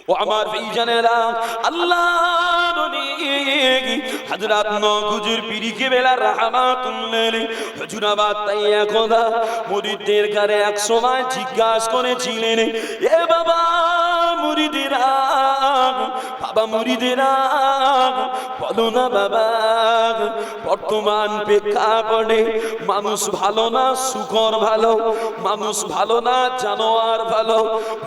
ও আমার ভাইজানেরা, আল্লাহ নবী হযরত নওগুজুর পীর কেবলা রাহমাতুল্লাহ হুজুরাবাদ তাইয়া খোদা মুরিদদের ঘরে এক সময় জিজ্ঞাসা করেছিলেন, এ বাবা মুরিদেরা, বাবা মুরিদেরা বলো না বাবা, বর্তমান প্রেক্ষাপটে মানুষ ভালো না শুকর ভালো, মানুষ ভালো না জানোয়ার ভালো?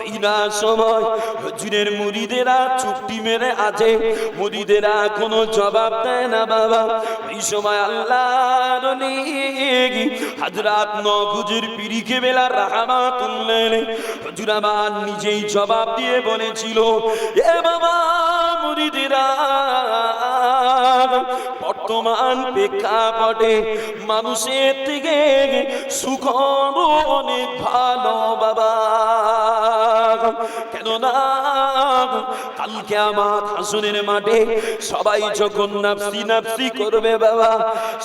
এই না সময় হুজুরের মুরিদেরা চুপটি মেরে আছে, মুরিদেরা কোনো জবাব দেয় না বাবা। এই সময় আল্লাহর নবী হযরত নওগুজুর পীর কেবলা রাহমাতুল্লাহ হুজুর আমার নিজেই জবাব দিয়ে বলেছিল, এ বাবা মুরিদেরা, বর্তমান প্রেক্ষাপটে মানুষের থেকে শুকর অনেক ভালো বাবা। কেননা কাল কিয়ামত হাসরের মাঠে সবাই যখন নাফসি নাফসি করবে বাবা,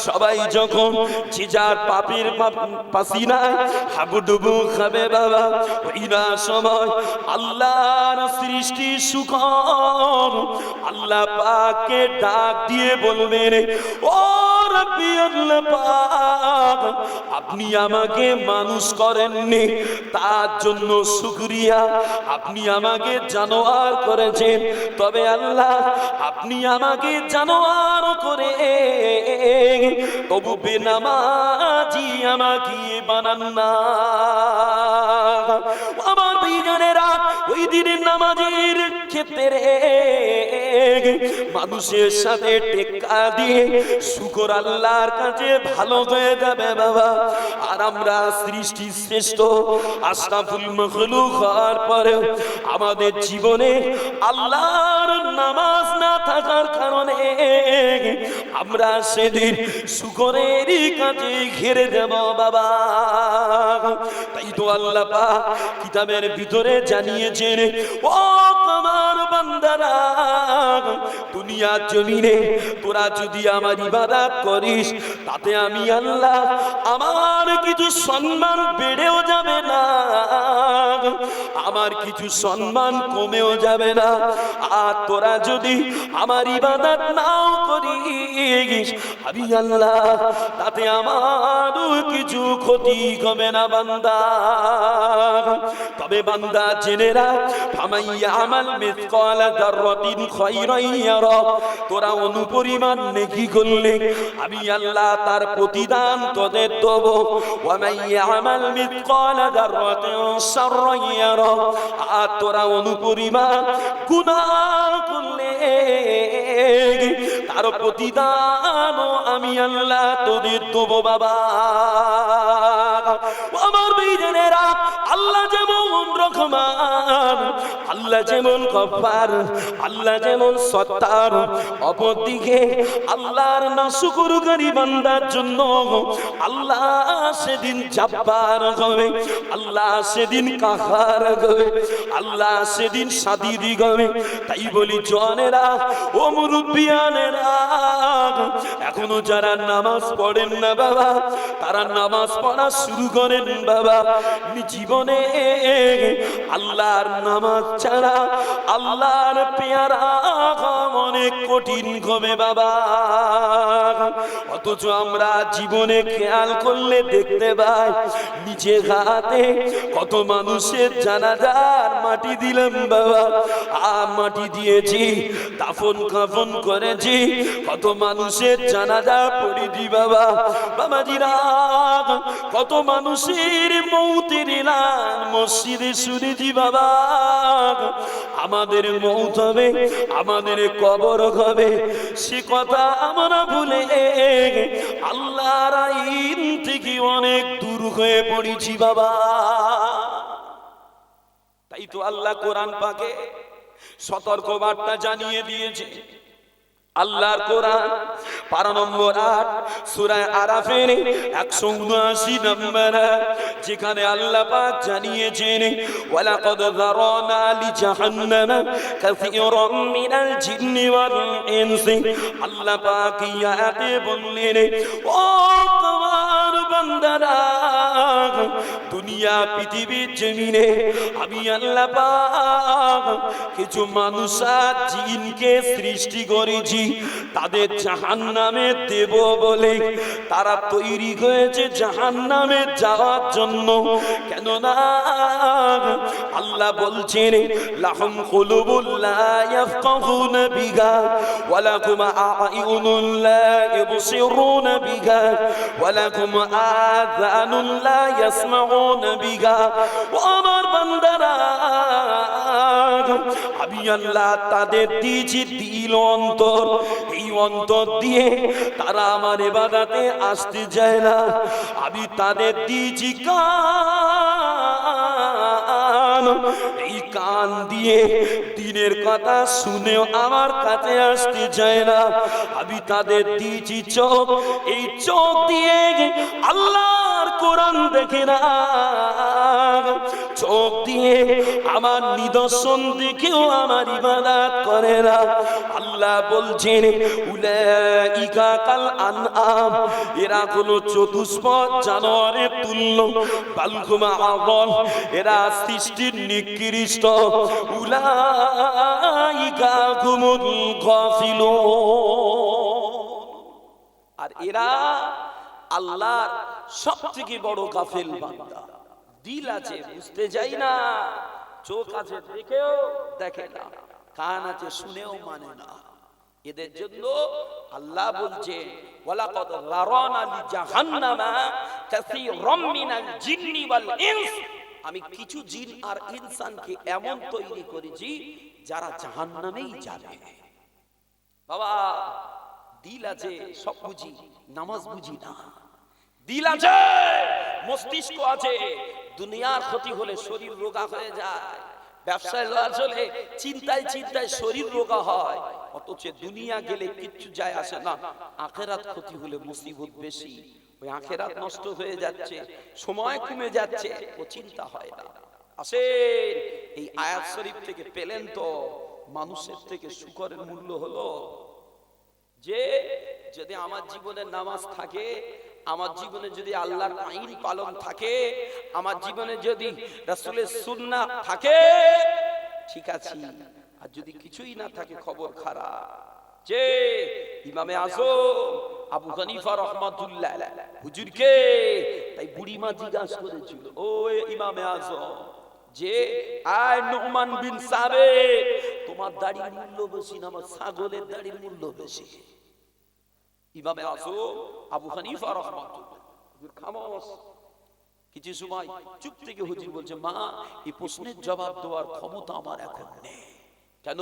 সবাই যখন যে যার পাপের পাসিনায় হাবুডুবু খাবে বাবা, ওই না সময় আল্লাহর সৃষ্টি শুকর আল্লাহ পাককে ডাক দিয়ে বলবেন, ও রব্বি আল্লাহ পাক, আপনি আমাকে মানুষ করেননি, তার জন্য শুকরিয়া। আপনি আমাকে জানোয়ার করেছেন, তবে আল্লাহ আপনি আমাকে জানোয়ার করে তবু বেনামাজি আমাকে বানান না। আমার ভাইজানেরা, ওই দিনের নামাজের ক্ষেত্রে মানুষের সাথে টেক্কা দিয়ে শুকর আল্লাহর কাছে ভালো হয়ে যাবে বাবা। আর আমরা সৃষ্টি শ্রেষ্ঠ আশরাফুল মাখলুক হওয়ার পরে আমাদের জীবনে আল্লাহর নামাজ না থাকার কারণে আমরা সেদিন শুকরেরই কাছে ঘিরে দেব বাবা। তাই তো আল্লাহ পাক কিতাবের ভিতরে জানিয়েছেন, ও আমার বান্দারা, দুনিয়ার জমিনে তোরা যদি আমার ইবাদত করিস, তাতে আমি আল্লাহ আমার কিছু সম্মান বেড়েও যাবে না, আমার কিছু সম্মান কমেও যাবে না। আর তোরা যদি আমার ইবাদত নাও করিস, আমি আল্লাহ তাতে আমারও কিছু ক্ষতি হবে না বান্দা। তবে বান্দা জেনে রাখ, ফামাইয়া আমাল মিসকালা যাররাতিন খায়রান ইয়ারা, তোরা অনুপরিমাণ নেকি করলে আমি আল্লাহ তার প্রতিদান তোদের দেব। ওয়া মাইয়া আমাল মিসকালা যাররাতিন শাররান ইয়ারা, আর তোরা অনুপরিমাণ গুনাহ করলে তার প্রতিদান আমি আল্লাহ তোদের দেব বাবা। আমার ভাইজানেরা, আল্লাহ যেমন রহমান, আল্লাহ যেমন গফফার, আল্লাহ যেমন সত্তার, অপরদিকে আল্লাহর নাশুকরকারী বান্দার জন্য আল্লাহ সেদিন জব্বার হবে, আল্লাহ সেদিন কাহার হবে, আল্লাহ সেদিন সাদিদি হবে। তাই বলি জনেরা, ও মুরব্বিয়ানেরা, এখনো যারা নামাজ পড়েন না বাবা, তারা নামাজ পড়া শুরু করেন বাবা। জীবনে আল্লাহর নামাজ ছাড়া আল্লাহর পেয়ারা অনেক কঠিন হবে বাবা। অথচ আমরা জীবনে খেয়াল করলে দেখতে পাই, নিচে হাতে কত মানুষের জানাজার মাটি দিলাম বাবা, মাটি দিয়েছি, দাফন কাফন করেছি, কত মানুষের জানাজা পড়েছি বাবা। বাবাজিরা, কত মানুষের মৌতের এলান মসজিদে শুনেছি বাবা। আমাদের মৌত হবে, আমাদের কবর হবে, সে কথা আমরা ভুলে আল্লাহর আইন থেকে অনেক দূর হয়ে পড়েছি বাবা। তাই তো আল্লাহ কোরআন পাকে সতর্ক বার্তা জানিয়ে দিয়েছে। আল্লাহর কোরআন পারা নম্বর 8 সূরা আরাফের 179 নম্বর, যেখানে আল্লাহ পাক জানিয়েছেন, ওয়ালাকাদ যারানা লিজাহান্নামা কাসীরাম মিনাল জিন্নি ওয়াল ইনসি। আল্লাহ পাক ইয়াতে বললেন, ও তোমার বান্দারা, দুনিয়া পৃথিবীর জমিনে আমি আল্লাহ পাক কিছু মানুষ আর জিনকে সৃষ্টি করেছি, তাদের জাহান্নামে দেব বলে তারা তৈরি হয়েছে জাহান্নামে যাওয়ার জন্য। কেননা আল্লাহ বলছেন লাহুম কুলুবুল লা ইয়াফকাহুনা বিহা ওয়া লাহুম আ'ইউনুন লা ইবসিরুনা বিহা ওয়া লাহুম আযানুন লা ইয়াসমাউনা বিহা। ও আমার বান্দারা, আমি আল্লাহ তাদের দিয়েছি দিল অন্তর, এই অন্তর দিয়ে তারা আমার ইবাদতে আসতে চায় না। আমি তাদের দিয়েছি কান, এই কান দিয়ে দিনের কথা শুনেও আমার কাছে আসতে চায় না। আমি তাদের দিয়েছি চোখ, এই চোখ দিয়ে আল্লাহর কোরআন দেখে না, চোখ দিয়ে আমার নিদর্শন দেখেও আমার ইবাদত করে না। আল্লাহ বলছেন উলাইকা কাল আনআম, এরা কোনো চতুষ্পদ জানোয়ারের তুল্য, বাল হুম আযাল, এরা সৃষ্টির নিকৃষ্ট। উলাইকা হুমুল গাফিলুন, আর এরা আল্লাহর সবথেকে বড় গাফেল বান্দা। দিল আছে বুঝতে যাই না, চোখ আছে দেখেও দেখে না, কান আছে শুনেও মানে না। এদের জন্য আল্লাহ বলছে ওয়ালাকাদ রারানা লিজাহান্নামা কাসীরাম মিনাল জিন্নি ওয়াল ইনস, আমি কিছু জিন আর ইনসানকে এমন তৈরি করেছি যারা জাহান্নামেই যাবে। বাবা দিল আছে সব বুঝি, নামাজ বুঝি না। দিল আছে, মস্তিষ্ক আছে, দুনিয়ার ক্ষতি হলে শরীর রোগা হয়ে যায়, ব্যবসায় লস হলে চিন্তায় চিন্তায় শরীর রোগা হয়, অথচ দুনিয়া গেলে কিচ্ছু যায় আসে না। আখেরাত ক্ষতি হলে মুসিবত বেশি, ওই আখেরাত নষ্ট হয়ে যাচ্ছে, সময় কমে যাচ্ছে, ও চিন্তা হয় না। আসেন এই আয়াত শরীফ থেকে পেলেন তো মানুষের থেকে শুকরের মূল্য হলো যে যদি আমার জীবনে নামাজ থাকে, আমার জীবনে যদি আল্লাহর আইন পালন থাকে, আমার জীবনে যদি রাসূলের সুন্নাহ থাকে, ঠিক আছে। আর যদি কিছুই না থাকে খবর খারাপ। যে ইমামে আযম আবু হানিফা রাহমাতুল্লাহ হুজুরকে তাই বুড়িমা জিজ্ঞাসা করেছিল, ও ইমামে আযম, যে আয় নুমান বিন সাবিত, তোমার দাড়ির মূল্য বেশি না আমার ছাগলের দাড়ির মূল্য বেশি? ইমামে আযম আবু হানিফা রাহমাতুল্লাহ হুজুর খামোশ। কিছু সময় চুপ থেকে হুজুর বলছে, মা এই প্রশ্নের জবাব দেওয়ার ক্ষমতা আমার এখন নেই। কেন?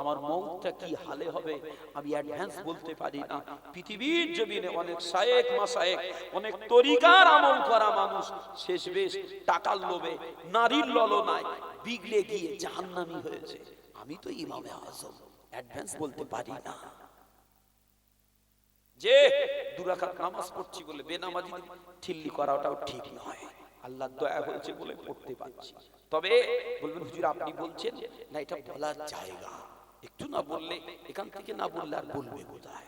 আমার মওতটা কি হালে হবে আমি অ্যাডভান্স বলতে পারি না। পৃথিবীর জমিনে অনেক শায়েখ মাশায়েখ, অনেক তরিকার আমল করা মানুষ শেষ বেশ টাকার লোভে, নারীর ললনায় বিগড়ে গিয়ে জাহান্নামী হয়েছে। আমি তো ইমামে আযম, অ্যাডভান্স বলতে পারি না। যে দুরাকাত নামাজ পড়ছি বলে বেনামাজি ঠিল্লি করাটাও ঠিক নয়। আল্লাহর দয়া হয়েছে বলে পড়তে পারছি। তবে বলবেন হুজুর আপনি বলছেন না, এটা বলার জায়গা, একটু না বললে, এখান থেকে না বললে আর বলবে কোথায়?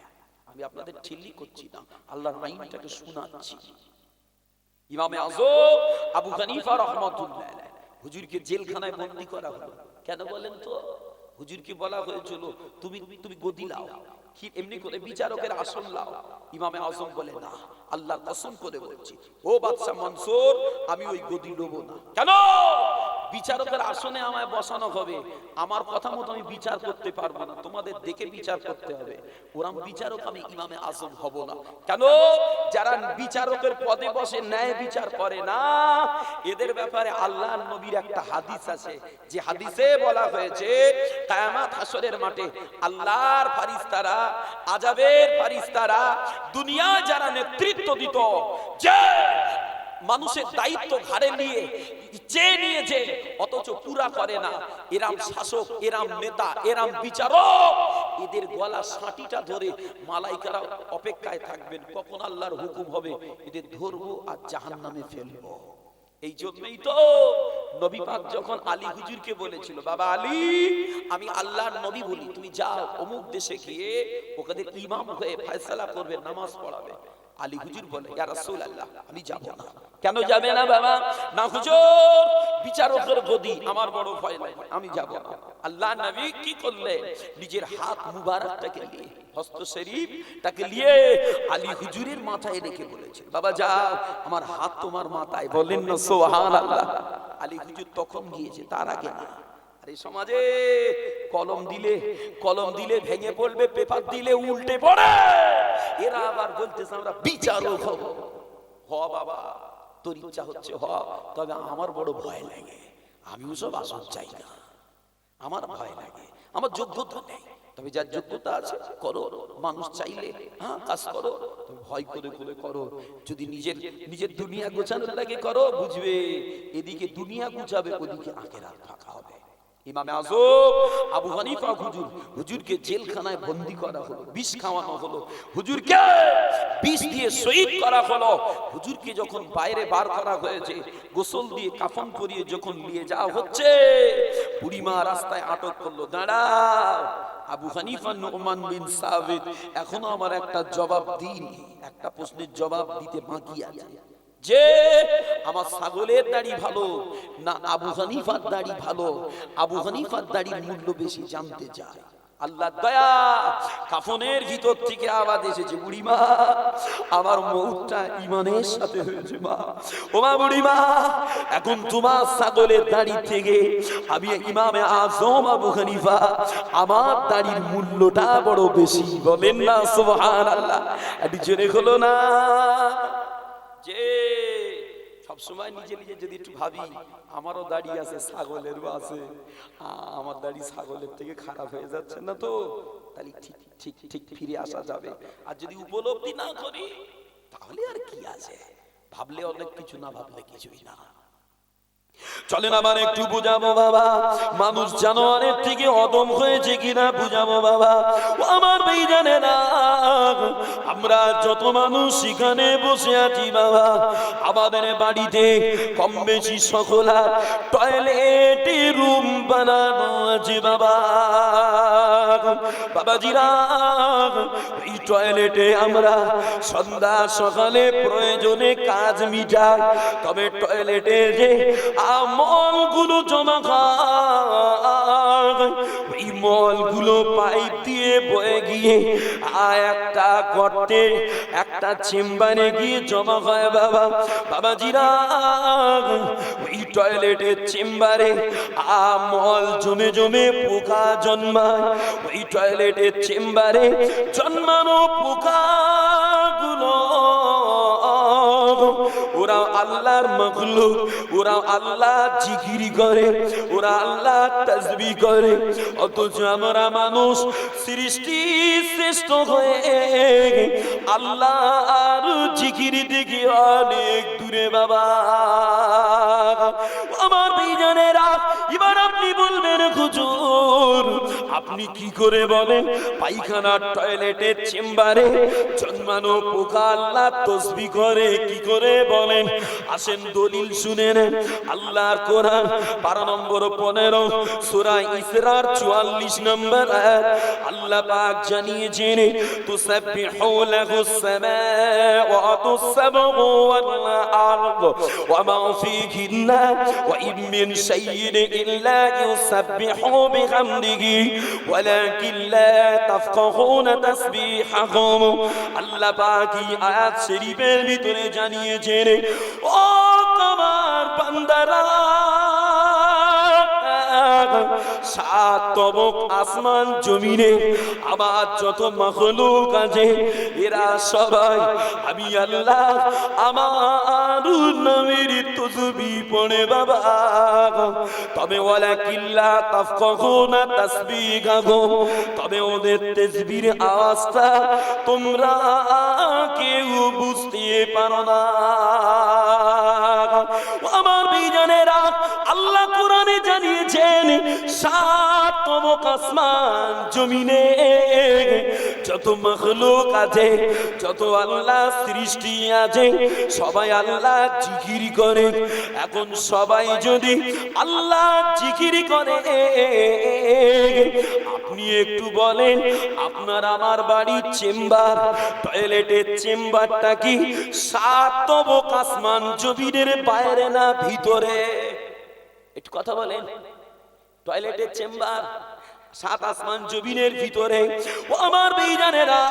আমি আপনাদের ঠিল্লি করছি না, আল্লাহর আইনটাকে শোনাচ্ছি। ইমামে আযম আবু হানিফা রাহমাতুল্লাহ হুজুরকে জেলখানায় বন্দী করা হলো। কেন বলেন তো? হুজুরকে বলা হয়েছিল তুমি গদি লাও, কি এমনি করে বিচারকের আসন লাও। ইমামে আযম বলে না, আল্লাহর কসম করে বলছি ও বাদশা মনসুর, আমি ওই গদি নেব না। কেন? বিচারকের আসনে আমায় বসানো হবে, আমার কথা মতো আমি বিচার করতে পারবো না, তোমাদের দেখে বিচার করতে হবে। ওরকম বিচারক আমি ইমামে আযম হব না। কেন? যারা বিচারকের পদে বসে ন্যায় বিচার করে না, এদের ব্যাপারে আল্লাহর নবীর একটা হাদিস আছে, যে হাদিসে বলা হয়েছে কিয়ামত হাসরের মাঠে আল্লাহর ফেরেশতারা, আযাবের ফেরেশতারা, দুনিয়া যারা নেতৃত্ব দিত, যে মানুষের দায়িত্ব ঘাড়ে নিয়ে চেয়ে নিয়েছে অথচ পুরা করে না, এরাম শাসক, এরাম নেতা, এরাম বিচারক, এদের গলা সাঁটিটা ধরে মালাইকারা অপেক্ষায় থাকবেন কখন আল্লাহর হুকুম হবে, এদের ধরবো আর জাহান্নামে ফেলবো। এই জন্যই তো নবী পাক যখন আলী হুজুরকে বলেছিল, বাবা আলী আমি আল্লাহর নবী বলি, তুমি যাও অমুক দেশে গিয়ে ওদের ইমাম হয়ে ফয়সালা করবে, নামাজ পড়াবে। আলী হুজুর বলে, ইয়া রাসূলুল্লাহ আমি যাব না। কেন যাবে না বাবা? না হুজুর, বিচারকের গদি, আমার বড় ভয় লাগে, আমি যাব না। আল্লাহ নবী কি করলেন? নিজের হাত মুবারকটাকে নিয়ে, হস্ত শরীফটাকে নিয়ে আলী হুজুরের মাথায় রেখে বলেছেন, বাবা যাও, আমার হাত তোমার মাথায়। বলেন না সুবহানাল্লাহ। আলী হুজুর তখন গিয়েছে, তার আগে না। আর এই সমাজে কলম দিলে ভেঙে পড়বে, পেপার দিলে উল্টে পড়ে। এরা আবার বলতেছে আমরা বিচারক হব। হ বাবা, তোর ইচ্ছা হচ্ছে হ, তবে আমার বড় ভয় লাগে, আমি ওসব আসন চাই না, আমার ভয় লাগে, আমার যোগ্যতা নেই। তবে যার যোগ্যতা আছে করো, মানুষ চাইলে হ্যাঁ কাজ করো, তবে ভয় করে করে করো। যদি নিজের দুনিয়া গোছানোর লাগে করো, বুঝবে এদিকে দুনিয়া গুছাবে, ওদিকে আখিরাত ফাঁকা হবে। ইমামে আযম আবু হানিফা হুজুরকে জেলখানায় বন্দী করা হলো, বিষ খাওয়ানো হলো, হুজুরকে বিষ দিয়ে শহীদ করা হলো। হুজুরকে যখন বাইরে বার করা হয়েছে, গোসল দিয়ে কাফন পরিয়ে যখন নিয়ে যাওয়া হচ্ছে, বুড়িমা রাস্তায় আটক করলো, দাঁড়াও। আবু হানিফা নুমান বিন সাবিত এখনো আমার একটা জবাব দিইনি, একটা প্রশ্নের জবাব দিতে বাকি আছে, যে আমার ছাগলের দাড়ি ভালো না আবু হানিফার দাড়ি ভালো? আবু হানিফার দাড়ির মূল্য বেশি, জানতে চায়। আল্লাহ দয়া, কাফনের ভিতর থেকে আওয়াজ এসেছে, বুড়িমা আমার মউতটা ঈমানের সাথে হয়েছে মা। ও মা বুড়িমা, এখন তোমার ছাগলের দাড়ি থেকে আমি ইমামে আযম আবু হানিফা, আমার দাড়ির মূল্যটা বড় বেশি। বলেন না সুবহানাল্লাহ। এটি জেনে হলো না যে সবসময় নিজে নিজে যদি একটু ভাবি, আমারও দাড়ি আছে, ছাগলেরও আছে, আমার দাড়ি ছাগলের থেকে খারাপ হয়ে যাচ্ছে না তো, তাহলে ঠিক ঠিক ফিরে আসা যাবে। আর যদি উপলব্ধি না করি তাহলে আর কি আছে, ভাবলে অনেক কিছু, না ভাবলে কিছুই না। চলেন আমার একটু বুঝাবো বাবা, মানুষ জানোয়ারের থেকে অদম হয়েছে কিনা বুঝাবো বাবা। ও আমার ভাই জানে না, আমরা যত মানুষ সেখানে বসে আছি বাবা, আমাদের বাড়িতে কম বেশি সকলা টয়লেটে রুম বানানো আছে বাবা। বাবাজিরা, এই টয়লেটে আমরা সন্ধ্যা সকালে প্রয়োজনে কাজ মিটাই, তবে টয়লেটে যে মলগুলো জমা খায়, এই মলগুলো পাইপ দিয়ে বয়ে গিয়ে একটা গর্তে, একটা চেম্বারে গিয়ে জমা হয় বাবা। বাবাজিরা, ওই টয়লেটের চেম্বারে মল জমে জমে পোকা জন্মায়। ওই টয়লেটের চেম্বারে জন্মানো পোকাগুলো ওরা আল্লাহর মাখলুক, ওরা আল্লাহ জিকির করে, ওরা আল্লাহ তাসবিহ করে। অথচ আমরা মানুষ সৃষ্টি শ্রেষ্ঠ হয়ে আল্লাহর জিকির থেকে অনেক দূরে বাবা। আমার ভাইজানেরা, এবার আপনি বলবেন হুজুর আপনি কি করে বলেন পায়খানার টয়লেটের চেম্বারে জন্মানো পোকা আল্লাহ তাসবিহ করে, কি করে বলেন? আসেন দলিল শুনে নেন। আল্লাহর কোরআন 12 নম্বর 15 সূরা ইসরার 44 নম্বর আয়াত, আল্লাহ পাক জানিয়েছেন তুসাব্বিহু লাহুস সামাওয়াতুস সাবউ ওয়াল আরদ ওয়া মা ফীহিন্না ওয়া ইন মিন শাইইন ইল্লা ইউসাব্বিহু বিহামদিহি ওয়ালাকিন লা তাফকাহুনা তাসবিহাহুম। আল্লাহ পাক এই আয়াত শরীফের ভিতরে জানিয়েছেন, ও তোমার বান্দারা, সাত তবক আসমান জমিনে আমার যত মাখলুক আছে, এরা সবাই আমি আল্লাহ আমার নামের তাসবিহ পড়ে বাবা। তবে ওয়ালাকিন লা তাফকাহুনা তাসবিহাহুম, তবে ওদের তাসবিহের আওয়াজটা তোমরা কেউ বুঝতে পারো না। আমার ভাইজানেরা, আল্লাহ কোরআনে জানিয়েছেন সাত তবক আসমান জমিনে যত মাখলুক আছে, যত আল্লাহ সৃষ্টি আছে, সবাই আল্লাহ জিকির করে। এখন সবাই যদি আল্লাহ জিকির করে, আপনি একটু বলেন আপনার আমার বাড়ির চেম্বার, টয়লেটের চেম্বারটা কি 7 তবক আসমান জমিনের বাইরে না ভিতরে? একটু কথা বলেন। টয়লেটের চেম্বার 7 আসমান জমিনের ভিতরে। ও আমার ভাইজানেরা,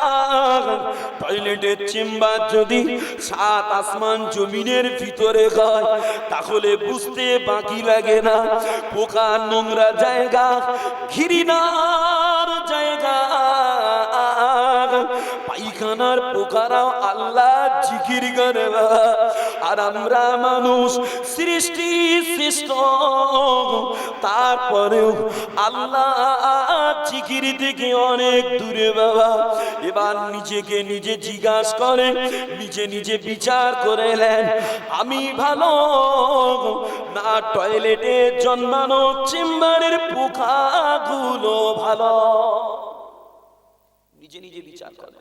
টয়লেটের চেম্বার যদি 7 আসমান জমিনের ভিতরে হয়, তাহলে বুঝতে বাকি লাগে না পোকা নোংরা জায়গা, ঘৃণার জায়গা, পায়খানার পোকারাও আল্লাহ জিকির করে। আর আমরা মানুষ সৃষ্টি শ্রেষ্ঠ, তারপরেও আল্লাহ জিকির থেকে অনেক দূরে বাবা। এবার নিজেকে নিজে জিজ্ঞাসা করে, নিজে নিজে বিচার করে নেন, আমি ভালো না টয়লেটে জন্মানো চেম্বারের পোকাগুলো ভালো? নিজে নিজে বিচার করে।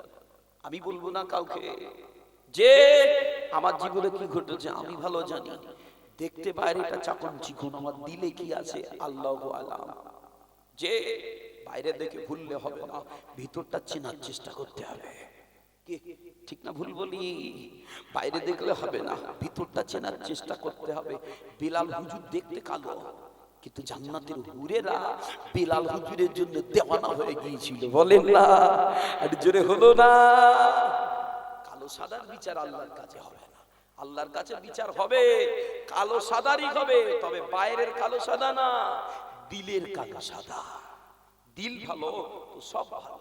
আমি বলবো না কাউকে যে আমার জীবনে কি ঘটেছে আমি ভালো জানি। দেখতে বাইরেটা চাকন চিকন, আমার দিলে কি আছে আল্লাহু আলাম। যে বাইরে দেখে ভুললে হবে না, ভিতরটা চেনার চেষ্টা করতে হবে। ঠিক না ভুল বলি? বাইরে দেখলে হবে না, ভিতরটা চেনার চেষ্টা করতে হবে। বিলাল হুজুর দেখতে কালো, কিন্তু জান্নাতের হুরেরা বিলাল হুজুরের জন্য দেওয়ানা হয়ে গিয়েছিল। বলেন না? আর জোরে হলো না? কালো সাদার বিচার আল্লাহর কাছে হবে না। আল্লাহর কাছে বিচার হবে কালো সাদারই হবে, তবে বাইরের কালো সাদা না, দিলের কালো সাদা। দিল ভালো তো সব ভালো,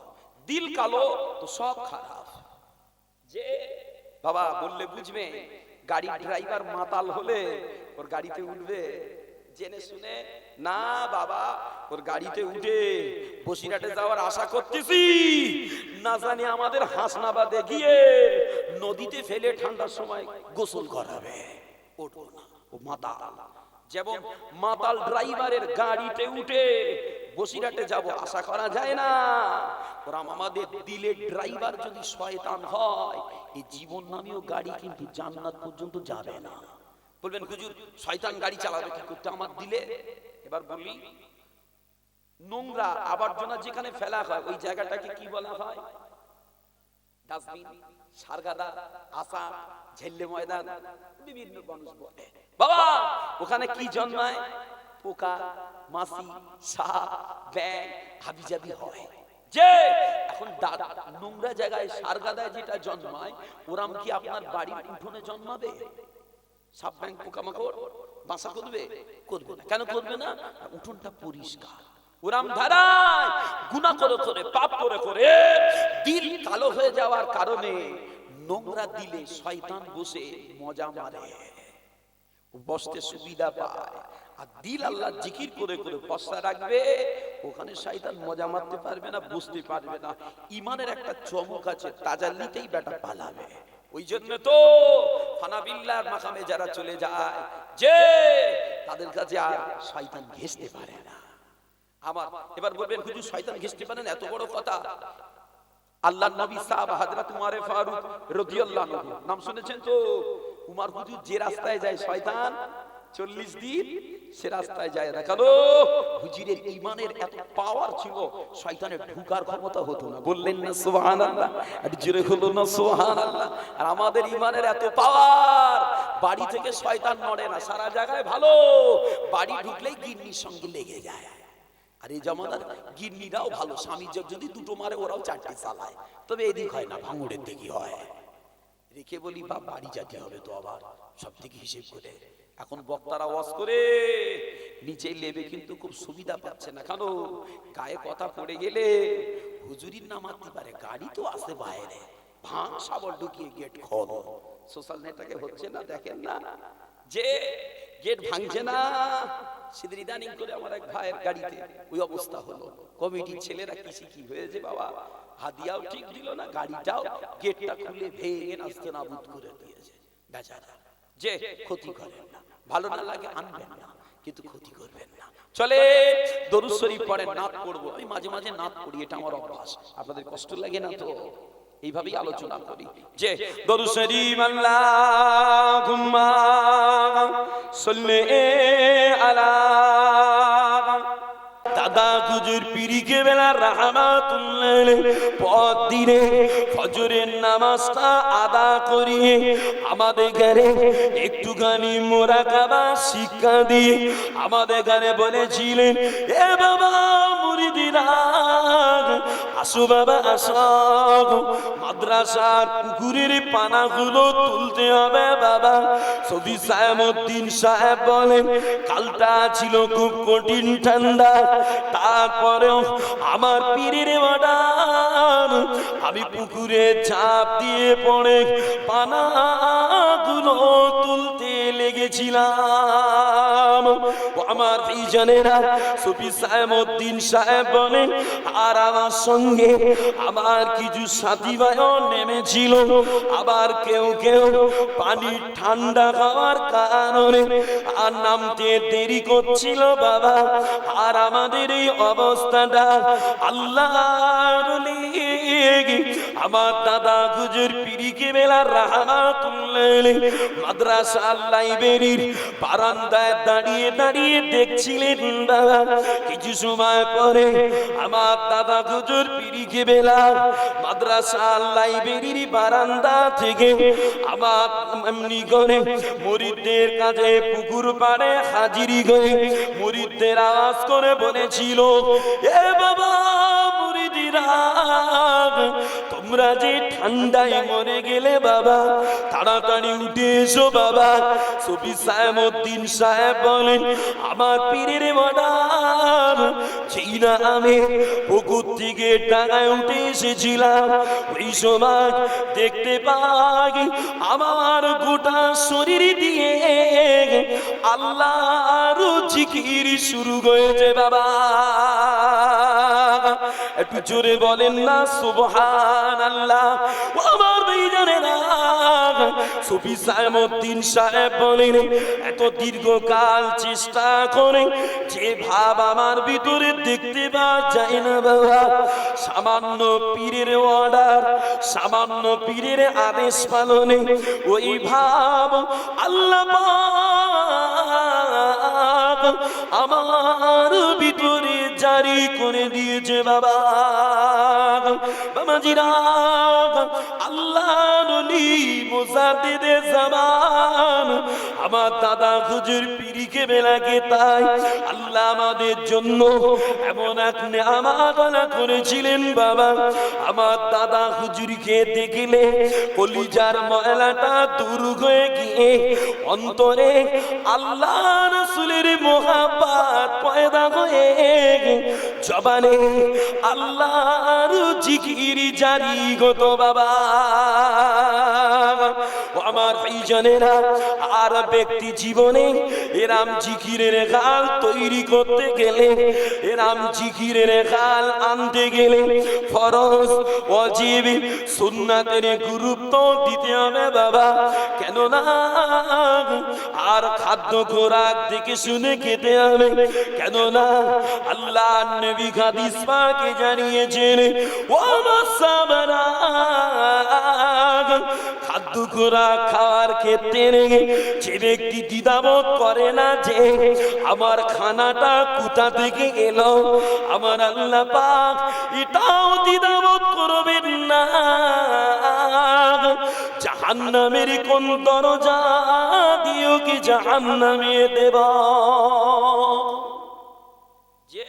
দিল কালো তো সব খারাপ। যে বাবা বললে বুঝবে, গাড়ি ড্রাইভার মাতাল হলে ওর গাড়িতে উঠবে জেনে শুনে না বাবা, ওর গাড়িতে উঠে বসিরহাটে যাওয়ার আশা করতেছি, না জানি আমাদের হাসনাবাদে গিয়ে নদীতে ফেলে ঠান্ডার সময় গোসল করাবে। ওঠো না, ও মাতাল। যেমন মাতাল ড্রাইভারের গাড়িতে উঠে বসিরহাটে যাব আশা করা যায় না, ওরা আমাদের দিলের ড্রাইভার যদি শয়তান হয়, এই জীবন নামীয় গাড়ি কিন্তু জান্নাত পর্যন্ত যাবে না। বলবেন হুজুর শয়তান গাড়ি চালাবে কি করতে আমার দিলে? এবার বলি, নোংরা আবর্জনা যেখানে ফেলা হয় ওই জায়গাটাকে কি বলা হয়? ডাস্টবিন, সারগাদা, আসা, ঝেল্লে ময়দান, বিভিন্ন মানুষ বলে। বাবা ওখানে কি জন্মায়? পোকা, মাছি, সাপ, ব্যাং, হাবিজাবি হয়। যে এখন নোংরা জায়গায় সারগাদায় যেটা জন্মায়, ওরাম কি আপনার বাড়ির উঠোনে জন্মাবে? সাপ, ব্যাং, পোকামাকড় বাসা করবে? করবে না। কেন করবে না? উঠোনটা পরিষ্কার। ওরাম ধারায় গুনাহ করে করে, পাপ করে করে দিল কালো হয়ে যাওয়ার কারণে নোংরা দিলে শয়তান বসে মজা মারে, বসতে সুবিধা পায়। আর দিল আল্লাহ জিকির করে করে বসা রাখবে, ওখানে শয়তান মজা মারতে পারবে না, বুঝতে পারবে না। ইমানের একটা চমক আছে, তাজাল্লিতেই বেটা পালাবে। ওই জন্য তো ফানাবিল্লাহর মাকামে যারা চলে যায়, যে তাদের কাছে আর শয়তান ঘেঁষতে পারে না। আমার এবার বলবেন হুজুর শয়তান ঘেঁষতে পারেন, এত বড় কথা। আল্লাহর নবী সাহাব হযরত উমর ফারুক রাদিয়াল্লাহু আনহু নাম শুনেছেন তো? উমর হুজুর যে রাস্তায় যায় শয়তান 40 দিন সে রাস্তায় যায় না। কেন? হুজুরের ঈমানের এত পাওয়ার ছিল, শয়তানের ঢোকার ক্ষমতা হতো না। বললেন না সুবহানাল্লাহ? আর জোরে হলো না সুবহানাল্লাহ? আর আমাদের ঈমানের এত পাওয়ার, বাড়ি থেকে শয়তান নড়ে না, সারা জায়গায় ভালো। বাড়ি ঢুকলেই গিন্নির সঙ্গে লেগে যায়। আর এই জামানার গিন্নিরাও ভালো, স্বামী যদি দুটো মারে ওরাও 4টে চালায়। তবে এদিক হয় না, ভাঙড়ের দিকে হয়। রেখে বলি বা বাড়ি যেতে হবে তো আবার সব থেকে হিসেব করে। এখন বক্তারা ওয়াজ করে নিচে লেবে কিন্তু খুব সুবিধা পাচ্ছে না। কেন? গায়ে কথা পড়ে গেলে হুজুরির নাম আনতে পারে, গাড়ি তো আসে বাইরে, ভাঙ সাবল ঢুকিয়ে গেট খোল। সোশ্যাল নেটওয়ার্কে হচ্ছে না, দেখেন না যে গেট ভাঙছে না। সেদিন ইদানিং করে আমার এক ভাইয়ের গাড়িতে ওই অবস্থা হলো। কমিটির ছেলেরা কি হয়েছে বাবা, হাদিয়াও ঠিক দিল না, গাড়িটাও গেটটা খুলে ভেঙে নাস্তানাবুদ করে দিয়েছে বেচারা। যে ক্ষতি করেন না, ভালো না লাগে আনবেন না, কিন্তু ক্ষতি করবেন না। চলে দরুদ শরীফ পড়েন, নাত পড়বো। আমি মাঝে মাঝে নাত পড়ি, এটা আমার অভ্যাস। আপনাদের কষ্ট লাগে না তো? এইভাবেই আলোচনা করি যে দরুদ শরীফ আল্লাহুম্মা সাল্লি আলা দাদা হুজুর পীরকে বেলা রাহমাতুল্লাহ পর দিনে ফজরের নামাজটা আদা করিয়ে আমাদের ঘরে একটুখানি মোরাকাবা শিক্ষা দিয়ে আমাদের ঘরে বলেছিলেন, এ বাবা মুরিদিরা আসো বাবা আসো, মাদ্রাসার পুকুরের পানাগুলো তুলতে হবে বাবা। সফি সাহেবউদ্দিন সাহেব বলেন কালটা ছিল খুব কঠিন ঠান্ডা, তারপরেও আমার পীরের অর্ডার, আমি পুকুরে ঝাঁপ দিয়ে পড়ে পানাগুলো তুলতে লেগেছিলাম। আমার ভাইজানেরা, সফি সাহেবউদ্দিন সাহেব বলেন আর আমার সঙ্গে আমার কিছু সাথী ভাইও নেমেছিল। আবার কেউ কেউ পানি ঠান্ডা খাওয়ার কারণে আর নামতে দেরি করছিল বাবা। আর আমাদের এই অবস্থাটা আল্লাহর লেগে আমার দাদা হুজুর পীরকে বেলা রাহমাতুল্লাহ মাদ্রাসা লাইব্রেরির বারান্দায় দাঁড়িয়ে দাঁড়িয়ে দেখছিলেন বাবা। কিছু সময় পরে আমার দাদা হুজুর পীরকে বেলা মাদ্রাসা লাইব্রেরির বারান্দা থেকে আমার এমনি করে মুরিদদের কাছে পুকুর পাড়ে হাজিরি করে মুরিদদের আওয়াজ করে বলেছিল, এ বাবা মুরিদিরা তোমরা যে ঠান্ডায় মরে গেলে বাবা, তাড়াতাড়ি উঠে এসো বাবা। সফি সাহেবউদ্দিন সাহেব বলেন আমার পীরের অর্ডার, সেই না আমি পুকুর থেকে ডাঙায় উঠে এসেছিলাম, ওই সময় দেখতে পাই আমার গোটা শরীর দিয়ে আল্লাহর জিকির শুরু হয়েছে বাবা। একটু জোরে বলেন না সুবহানাল্লাহ। আমার ভাইজানেরা, সফি সাহেবউদ্দিন সাহেব বলেন এত দীর্ঘকাল চেষ্টা করে যে ভাব আমার ভিতরে দেখতে পাওয়া যায় না বাবা, সামান্য পীরের অর্ডার, সামান্য পীরের আদেশ পালনে ওই ভাব আল্লাহ পাক আমার ভিতরে জারি করে দিয়েছে বাবা। বাবাজিরা, আল্লাহর ওলি মুজাদ্দিদে জামান আমার দাদা হুজুর পীরকে বেলাকে তাই আল্লাহ আমাদের জন্য এমন এক নেয়ামত আনা করেছিলেন বাবা। আমার দাদা হুজুরকে দেখলে কলিজার ময়লাটা দূর হয়ে গিয়ে অন্তরে আল্লাহ রাসূলের মোহাব্বত পয়দা হয়ে জবানে আল্লাহর জিকির জারি গত বাবা। আমার ভাইজানেরা, আর ব্যক্তি জীবনে এরাম জিকিরের গাল তৈরি করতে গেলে, এরাম জিকিরের গাল আনতে গেলে ফরজ ওয়াজিব সুন্নাতের গুরুত্ব দিতে হবে বাবা। কেননা আর খাদ্য খোরাক দেখে শুনে খেতে হবে, কেননা আল্লাহ নবী হাদিস পাকে জানিয়েছেন ও মাসাবারা, খাদ্য খোরাক খাওয়ার ক্ষেত্রে যে ব্যক্তি দ্বিধাবোধ করে না যে আমার খানাটা কোথা থেকে এলো, আমার আল্লাহ পাক এটাও দ্বিধাবোধ করবেন না জাহান্নামের কোন দরজা দিও কি জাহান্নামে দেব। যে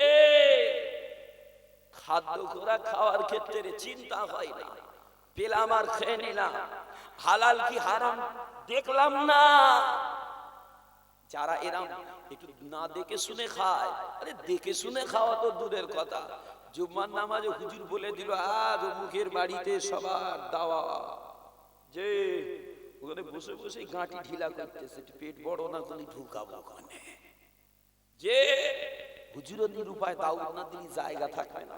খাদ্য খোরাক খাওয়ার ক্ষেত্রে চিন্তা হয় না, পেলাম আর খেয়ে নিলাম, হালাল কি হারাম দেখলাম না। যারা এরাম একটু না দেখে শুনে খায়, আরে দেখে শুনে খাওয়া তো দূরের কথা, জুম্মার নামাজে হুজুর বলে দিল আজ মুখের বাড়িতে সবার দাওয়া, যে ওখানে বসে বসে গাঁটি ঢিলা করতেছে, পেট বড় না করে ঢুকাবো ওখানে, যে হুজুরের নিরুপায় দাওয়াত না দিলে জায়গা থাকবে না।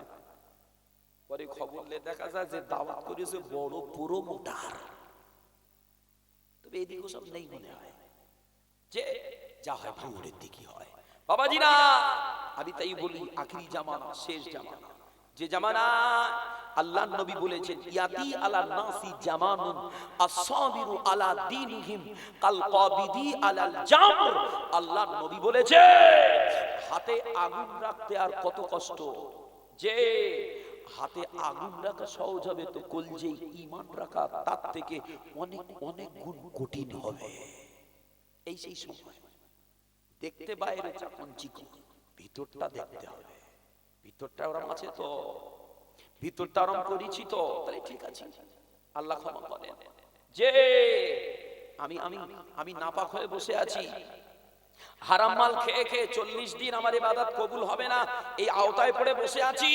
পরে খবর দেখা যায় যে দাওয়াত করেছে বড় পুরো মোটার, তবে এদিকে সব নেই মনে হয়, যে যা হয় ভাঙড়ের দিকে হয়। বাবাজিরা, আমি তাই বলি আখিরি জামানা শেষ জামানা, যে জামানা আল্লাহর নবী বলেছেন ইয়াতি আলা নাসি জামানুন আস-সাবিরু আলা দীনিহিম কাল কাবিদি আলাল জামর। আল্লাহর নবী বলেছে হাতে আগুন রাখতে আর কত কষ্ট, যে হাতে আগুন রাখা সহজ হবে তো কলজে ঈমান রাখা তার থেকে অনেক অনেক গুণ কঠিন হবে। এই সেই সময় দেখতে বাইরে চাপন চিকন, ভিতরটা দেখতে হবে। ভিতরটা ওরম আছে তো, ভিতরটা আরাম করেছি তো, তাহলে ঠিক আছে, আল্লাহ ক্ষমা করেন। যে আমি আমি আমি নাপাক হয়ে বসে আছি, হারাম মাল খেয়ে খেয়ে 40 দিন আমার ইবাদত কবুল হবে না, এই আওতায় পড়ে বসে আছি।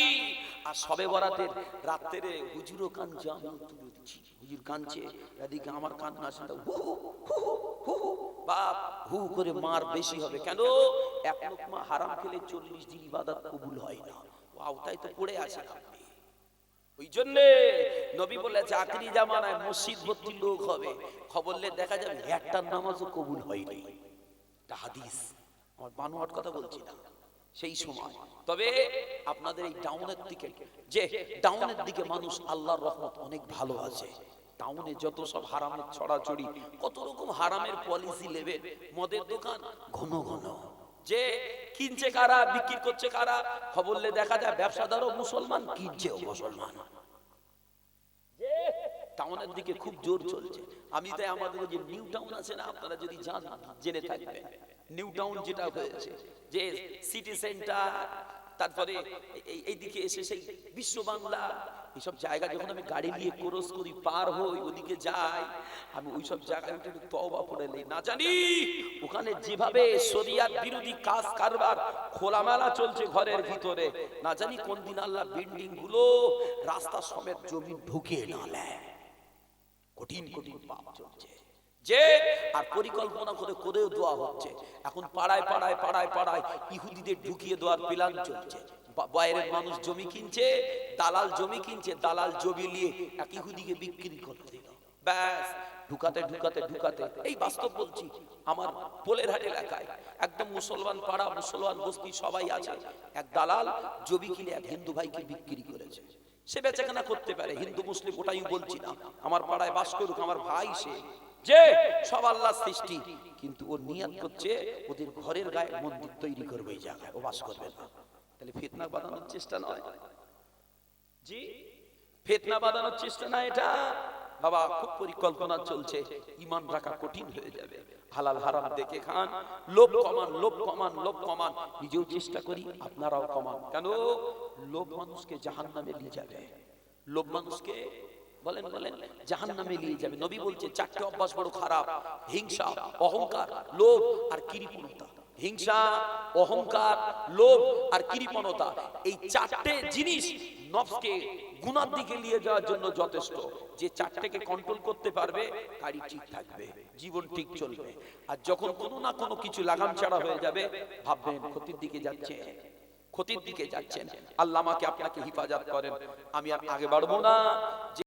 আর সবে বরাতের রাত্রে হুজুরও কাঁদছে, আমি তুলে দিচ্ছি, হুজুর কাঁদছে, এদিকে আমার কান্না শুনতে হু হু হু হু, বাপ হু করে মার বেশি হবে। কেন? এক লোকমা হারাম খেলে 40 দিন ইবাদত কবুল হয় না, ও আওতায় তো পড়ে আছে। ওই জন্য নবী বলেছে আখিরি জামানায় মসজিদ ভর্তি লোক হবে, খবর নিয়ে দেখা যাবে একটা নামাজও কবুল হয়নি। এটা হাদিস, আমার বানোয়াট কথা বলছি না। সেই সময় তবে আপনাদের এই টাউনের দিকে, যে টাউনের দিকে মানুষ আল্লাহর রহমত অনেক ভালো আছে। টাউনে যত সব হারামের ছড়াছড়ি, কত রকম হারামের পলিসি নেবে, মদের দোকান ঘন ঘন, যে কিনছে কারা বিক্রি করছে কারা, খবর নিয়ে দেখা যায় ব্যবসাদারও মুসলমান, কিনছেও মুসলমান। যে টাউনের দিকে খুব জোর চলছে। আমি তাই আমাদের যে নিউ টাউন আছে না, আপনারা যদি জানেন জেনে থাকবেন, নিউ টাউন যেটা হয়েছে, যে সিটি সেন্টার, তারপরে এইদিকে এসে সেই বিশ্ব বাংলা, এইসব জায়গা যখন আমি গাড়ি নিয়ে ক্রস করি, পার হই, ওদিকে যাই, আমি ওইসব জায়গায় একটু তওবা পড়ে নেই। না জানি ওখানে যেভাবে শরিয়াত বিরোধী কাজ কারবার খোলামেলা চলছে ঘরের ভিতরে, না জানি কোন দিন আল্লাহ বিল্ডিং গুলো রাস্তা সমেত জমি ঢুকিয়ে না নেয়। কঠিন কঠিন পাপ চলছে, যে আর পরিকল্পনা করে করেও দেওয়া হচ্ছে। এখন পাড়ায় পাড়ায় পাড়ায় পাড়ায় ইহুদিদের ঢুকিয়ে দেওয়ার প্ল্যান চলছে। বাইরের মানুষ জমি কিনছে, দালাল জমি কিনছে, দালাল জমি নিয়ে এক ইহুদিকে বিক্রি করে দিল। ব্যাস ঢুকাতে ঢুকাতে ঢুকাতে, এই বাস্তব বলছি, আমার পোলেরহাট এলাকায় একদম মুসলমান পাড়া, মুসলমান বস্তি সবাই আছে, এক দালাল জমি কিনে এক হিন্দু ভাইকে বিক্রি করেছে। সে বেচাকেনা করতে পারে, হিন্দু মুসলিম ওটাই বলছি না, আমার পাড়ায় বাস করুক, আমার ভাই সে, যে সব আল্লাহর সৃষ্টি, কিন্তু ও নিয়ত করছে ওদের ঘরের গায়ে মন্দির তৈরি করবে, এই জায়গায় ও বাস করবে না। তাহলে ফিতনা বাঁধানোর চেষ্টা নয়? জি, ফিতনা বাঁধানোর চেষ্টা না এটা বাবা, খুব পরিকল্পনা চলছে, ঈমান রাখা কঠিন হয়ে যাবে। হালাল হারাম দেখে খান, লোভ কমান, লোভ কমান, লোভ কমান। নিজেও চেষ্টা করি, আপনারাও কমান। কেন? লোভ মানুষকে জাহান্নামে নিয়ে যাবে। লোভ মানুষকে বলেন বলেন জাহান্নামে নিয়ে যাবে। নবী বলছে 4টে অভ্যাস বড় খারাপ: হিংসা, অহংকার, লোভ আর কৃপণতা। হিংসা, অহংকার, লোভ আর কৃপণতা, এই 4টে জিনিস নফসকে গুনার দিকে নিয়ে যাওয়ার জন্য যথেষ্ট। যে 4টেকে কন্ট্রোল করতে পারবে, গাড়ি ঠিক থাকবে, জীবন ঠিক চলবে। আর যখন কোনো না কোনো কিছু লাগাম ছাড়া হয়ে যাবে, ভাববেন ক্ষতির দিকে যাচ্ছে, ক্ষতির দিকে যাচ্ছেন। আল্লাহ আমাকে আপনাকে হিফাজত করেন। আমি আর আগে বাড়বো না।